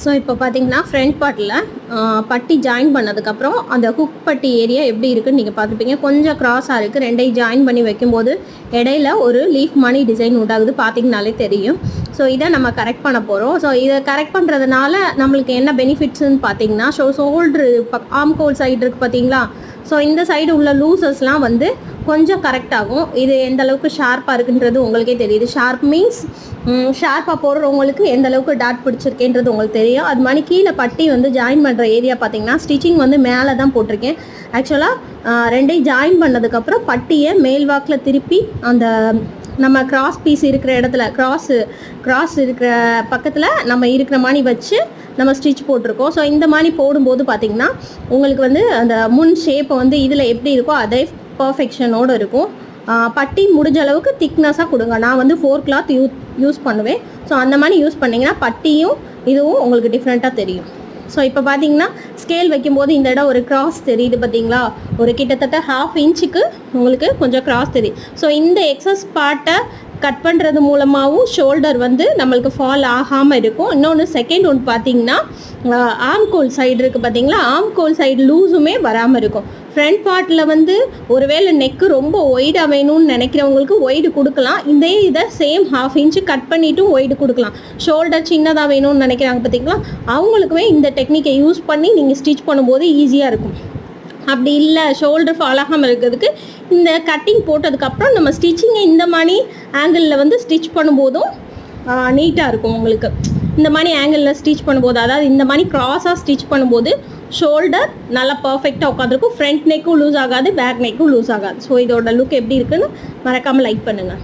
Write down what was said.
So இப்போ பார்த்தீங்கன்னா front பார்ட்டில் பட்டி ஜாயின் பண்ணதுக்கப்புறம் அந்த ஹுக் பட்டி ஏரியா எப்படி இருக்குன்னு நீங்கள் பார்த்துப்பீங்க. கொஞ்சம் க்ராஸாக இருக்குது. ரெண்டையும் ஜாயின் பண்ணி வைக்கும்போது இடையில ஒரு லீஃப் மணி டிசைன் உண்டாகுது, பார்த்தீங்கனாலே தெரியும். ஸோ இதை நம்ம கரெக்ட் பண்ண போகிறோம். ஸோ இதை கரெக்ட் பண்ணுறதுனால நம்மளுக்கு என்ன பெனிஃபிட்ஸ்ன்னு பார்த்தீங்கன்னா, ஷோல்ட்ரு ஆர்ம் ஹோல் சைடு இருக்குது பார்த்தீங்களா. ஸோ இந்த சைடு உள்ள லூசஸ்லாம் வந்து கொஞ்சம் கரெக்ட் ஆகும். இது எந்த அளவுக்கு ஷார்ப்பாக இருக்குன்றது உங்களுக்கே தெரியுது. ஷார்ப் மீன்ஸ் ஷார்ப்பாக போடுறவங்களுக்கு எந்த அளவுக்கு டாட் பிடிச்சிருக்கேன்றது உங்களுக்கு தெரியும். அது மாதிரி கீழே பட்டி வந்து ஜாயின் பண்ணுற ஏரியா பார்த்தீங்கன்னா, ஸ்டிச்சிங் வந்து மேலே தான் போட்டிருக்கேன். ஆக்சுவலாக ரெண்டையும் ஜாயின் பண்ணதுக்கப்புறம் பட்டியை மேல் வாக்கில் திருப்பி அந்த நம்ம கிராஸ் பீஸ் இருக்கிற இடத்துல கிராஸ் இருக்கிற பக்கத்தில் நம்ம இருக்கிற மாதிரி வச்சு நம்ம ஸ்டிச் போட்டிருக்கோம். ஸோ இந்த மாதிரி போடும்போது பார்த்திங்கன்னா உங்களுக்கு வந்து அந்த முன் ஷேப்பை வந்து இதில் எப்படி இருக்கோ அதே பர்ஃபெக்ஷனோடு இருக்கும். பட்டி முடிஞ்ச அளவுக்கு திக்னஸாக கொடுங்க. நான் வந்து 4 கிளாத் யூஸ் பண்ணுவேன். ஸோ அந்த மாதிரி யூஸ் பண்ணிங்கன்னா பட்டியும் இதுவும் உங்களுக்கு டிஃப்ரெண்ட்டாக தெரியும். ஸோ இப்போ பார்த்தீங்கன்னா ஸ்கேல் வைக்கும்போது இந்த இடம் ஒரு கிராஸ் தெரியுது பார்த்தீங்களா. ஒரு கிட்டத்தட்ட 1/2 இன்ச்சுக்கு உங்களுக்கு கொஞ்சம் கிராஸ் தெரியும். ஸோ இந்த எக்ஸஸ் பார்ட்டை கட் பண்ணுறது மூலமாகவும் ஷோல்டர் வந்து நம்மளுக்கு ஃபால் ஆகாமல் இருக்கும். இன்னொன்று செகண்ட் ஒன்று பார்த்தீங்கன்னா, ஆம்கோல் சைடு இருக்குது பார்த்தீங்களா, ஆம்கோல் சைடு லூஸுமே வராமல் இருக்கும். ஃப்ரண்ட் பார்ட்டில் வந்து ஒருவேளை நெக்கு ரொம்ப ஒய்டாக வேணும்னு நினைக்கிறவங்களுக்கு ஒய்டு கொடுக்கலாம். இதை சேம் 1/2 இன்ச்சு கட் பண்ணிவிட்டும் ஒய்டு கொடுக்கலாம். ஷோல்டர் சின்னதாக வேணும்னு நினைக்கிறாங்க பார்த்தீங்களா, அவங்களுக்குமே இந்த டெக்னிக்கை யூஸ் பண்ணி நீங்கள் ஸ்டிச் பண்ணும்போது ஈஸியாக இருக்கும். அப்படி இல்லை ஷோல்டர் ஃபால் ஆகாமல் இருக்கிறதுக்கு இந்த கட்டிங் போட்டதுக்கப்புறம் நம்ம ஸ்டிச்சிங்கை இந்த மாதிரி ஆங்கிளில் வந்து ஸ்டிச் பண்ணும்போதும் நீட்டாக இருக்கும் உங்களுக்கு. இந்த மாதிரி ஆங்கிளில் ஸ்டிச் பண்ணும்போது, அதாவது இந்த மாதிரி க்ராஸாக ஸ்டிச் பண்ணும்போது ஷோல்டர் நல்லா பர்ஃபெக்டாக உட்காந்துருக்கும். ஃப்ரண்ட் நெக்கும் லூஸ் ஆகாது, பேக் நெக்கும் லூஸ் ஆகாது. ஸோ இதோட லுக் எப்படி இருக்குன்னு மறக்காமல் லைக் பண்ணுங்கள்.